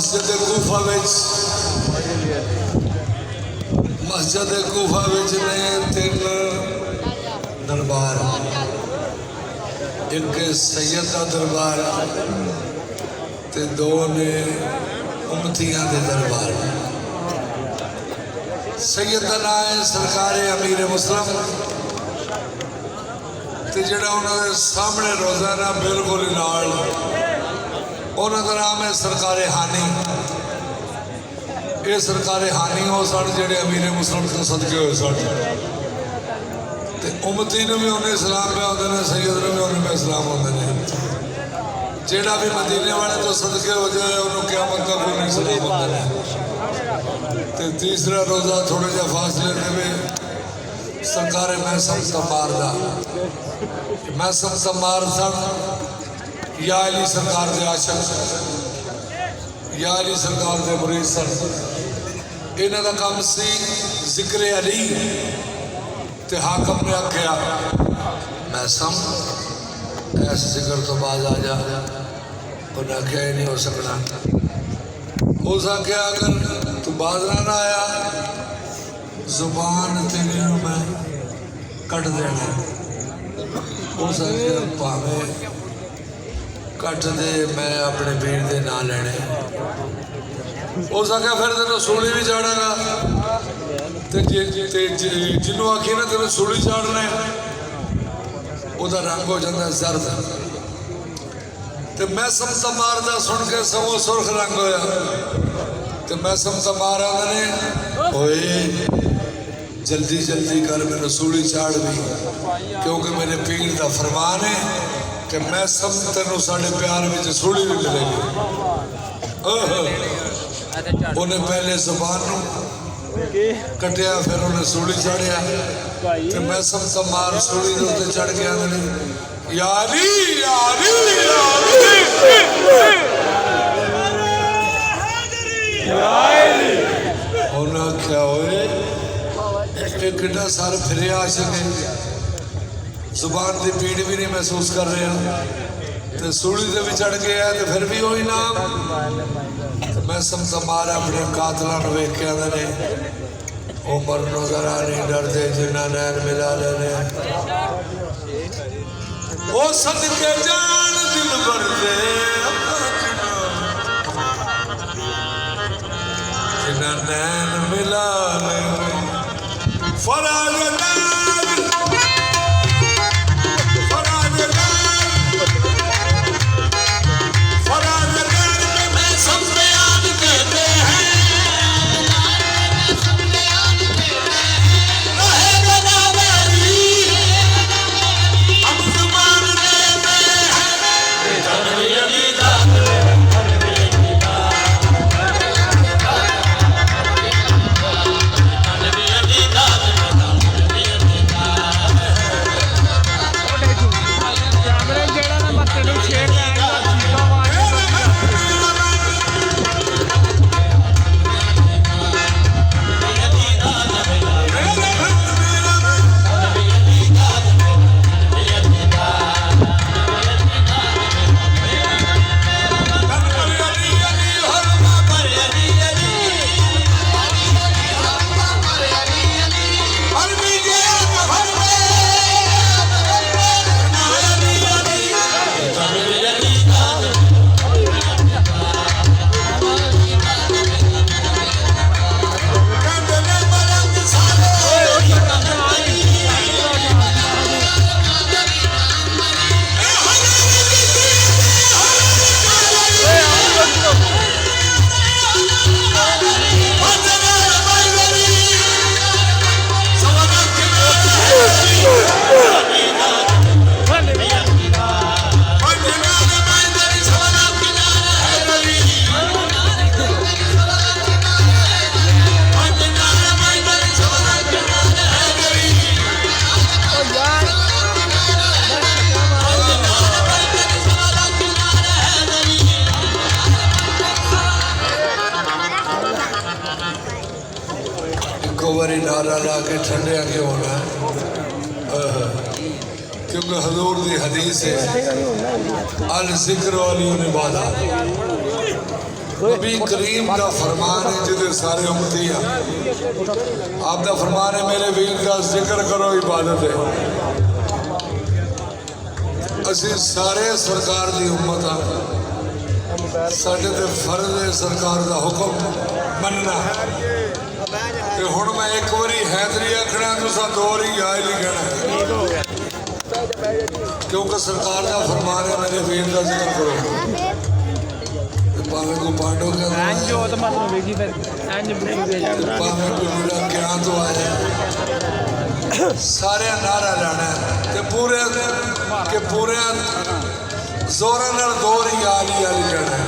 मस्जिद कूफा विच ने तीन दरबार, एक सैयद का दरबार ते दो ने उम्मतियां दे दरबार। सैयद का नाम है सरकार अमीर मुस्लिम, ते जिहड़ा उन्होंने सामने रोजाना बिल्कुल नाल उन्होंने नाम है सरकार हानी। ये सरकार हानी हो सन जेडे अमीर मुस्लिम तो सदके हुए सन, ते उम्मती ने भी उन्हें इस्लाम पे आते हैं, सैयद ने भी उन्हें इस्लाम आते हैं। जेड़ा भी मदीने वाले तो सदके हो जाए उन्होंने क़यामत तक उन्हें इस्लाम आते हैं। ते तीसरा रोज़ा थोड़े जे फासले में सरकार महसम तमार दा, महसम तमार सन या अली सरकार के आशक, या अली सरकार के मुरीद सन। इन्हों का काम सी जिक्र अली, ते हाकम ने आख्या महसम ऐस जिक्र तो बाद आ जा। उन्हें आख्या ही नहीं हो सकना। उस आख्या अगर तू बाजरा ना आया जुबान तेरी मैं कट देना। उस आख्या भावे कट दे, मैं अपने पीर दे ना लेने। उस आख्या फिर तेन सूली भी चाड़ागा, जिन्हों आखी ना तेन सूली चाड़ना वह रंग हो जाता जर्द। तो महसम तमार दा सुन के सगों सुरख रंग होया। तो महसम तमार आदने ओए जल्दी जल्दी कर मैंने सूली चाड़ भी, क्योंकि मेरे पीर का फरमान है कि महसम तेनों साढ़े प्यार में सूली भी मिलेगी। उन्हें पहले जुबान कटिया, फिर उन्हें सूली चाड़िया। तो महसम तमार सूली के उत्ते चढ़ गया। यारी यारी उन्हें आख्या होए कितना सर फिर आशिक है, जुबान की पीड़ भी नहीं महसूस कर रहे, तो सूली से भी चढ़ गया। तो फिर भी वही नाम महसम तमार अपने कातलों को वेख के आते ने उमर नजर आ नहीं डरते जिन्ना नैन मिला लेने। ओ सदके जान दिल भर दे जिन्ना नैन मिला लेने। फराज बारी नारा ला के ठंडे आगे होना है, क्योंकि हजूर की हदीस है अल जिक्र वाली ने वादा। नबी करीम का फरमान है जिदे सारे उम्मती हैं। आपका फरमान है मेरे वीर का जिक्र करो इबादत है। असी सारे सरकार की उम्मत हाँ, साडे ते फर्ज है सरकार का हुक्म मनना। ते हुण मैं एक बारी हैदरी आखना तुसा दो बारी या ही कहना, क्योंकि सरकार का फरमान है मेरे वीर का जिक्र करो। भावे को पांडो क्या तो आया सारे नारा लाना ते पूरे के पूरे जोर नाल दो ही आली आली कहना है।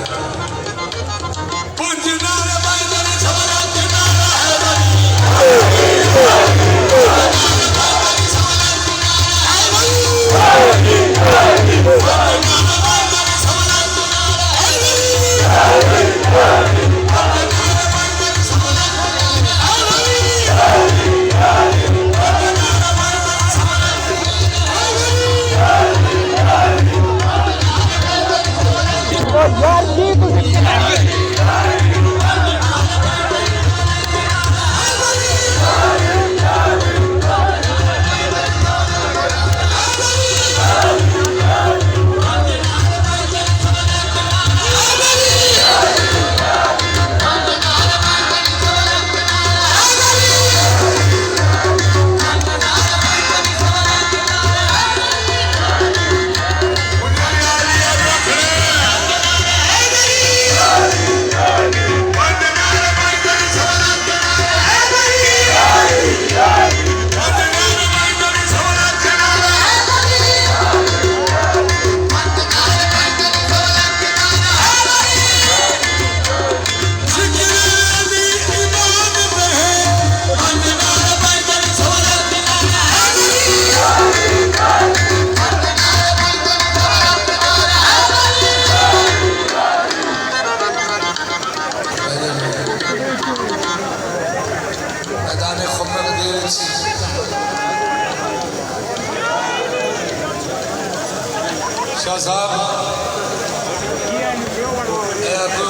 शाह साहब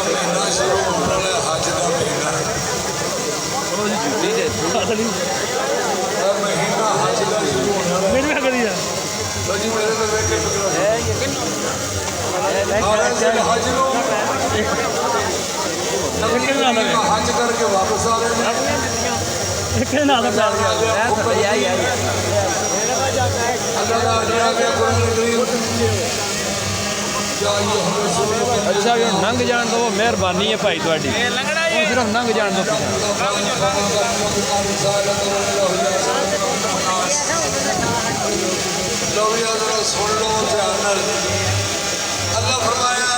महीना शुरू होने वाला हज का महीना, महीना हज का शुरू होने वाला जी। मेरे तो बेटे हज करके वापस आ रहे अच्छा जो लंघ जान दो मेहरबानी है भाई थोड़ी, सिर्फ लंघ जान दो। सुन लो ध्यान नाल। अल्लाह फरमाया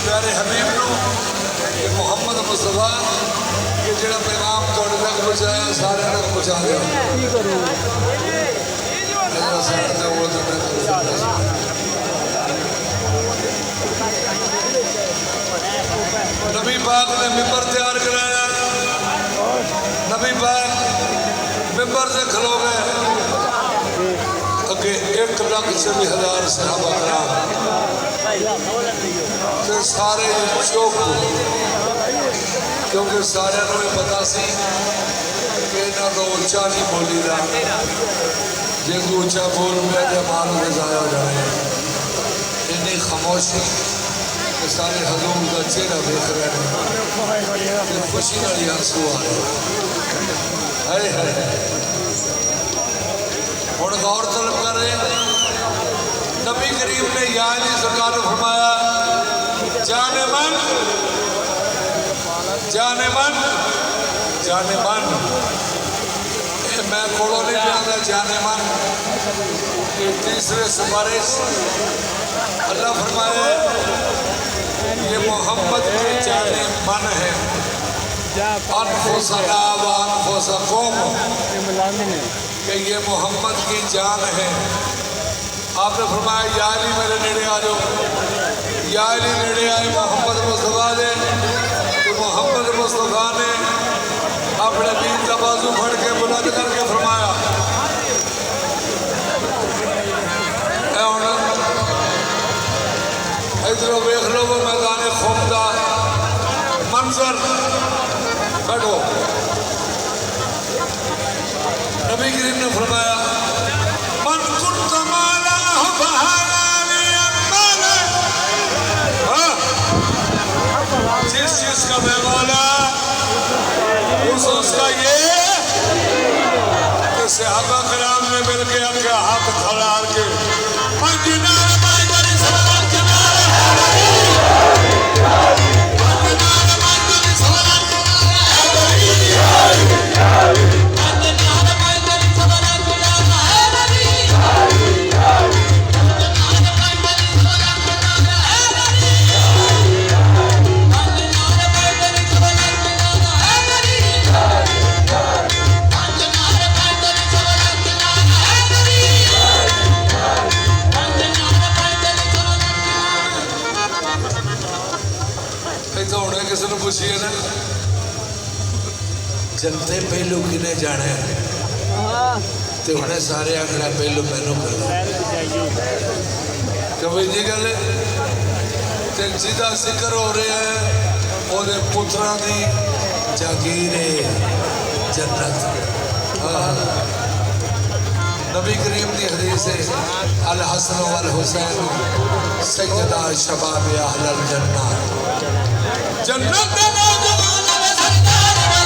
प्यारे हबीब नूं कि मुहम्मद मुस्तफा कि जिहड़ा पैगाम तुहाडे तक पहुँचाया सारे तक पहुँचा दिओ। नबी पाक ने मिंबर तैयार कराया, नबी पाक मिंबर से खलो गए, अगे 1,40,000 सहाबा कराम सारे चुप, क्योंकि सारे पता सी कि इन्हों को उच्चा नहीं बोली दा, जे तू उच्चा बोल पे तो माल के जाया हो जाए। इन्नी खामोशी कि सारे हजूम का चेहरा देख रहे हैं, खुशी नाल आंसू आ रहे हैं। हुण गौर तलब कर रहे नबी करीम ने या अली सरकार ने फरमाया जाने मन जाने मन जाने मन। मैं कोड़ो नहीं पिया जाने मन। तीसरे सिफारिश अल्लाह फरमाए ये मोहम्मद के जाने मन है। अनफुसना व अनफुसकुम कि ये मोहम्मद की जान है। आपने फरमाया या अली मेरे नेड़े आ जाओ। या अली नेड़े आए मोहम्मद मुस्तफा ने, तो मोहम्मद मुस्तफा ने अपने दीन का बाजू फड़ के बुलंद करके फरमाया इधरों वेख लो वो मैदान खुमदा मंजर बैठो। नबी करीम ने फरमाया मन कुंत माला बहाना जिस चीज का मैं मौला उसका ये कि सहाबा कराम ने मिलके अपने हाथ खड़ा के किसी ने पूछिए ना जनते पहलू किने जाने तो उन्हें सारे आखना पहलू मैनू कर कभी जी गल जिदा जिक्र हो रहा है ओदे पुत्रा दी जागीर जन्नत। नबी करीम की हदीस है अल हसन वल हुसैन सैयदा शबाब अहलल जन्नत जन्नत में नौजवान सरकार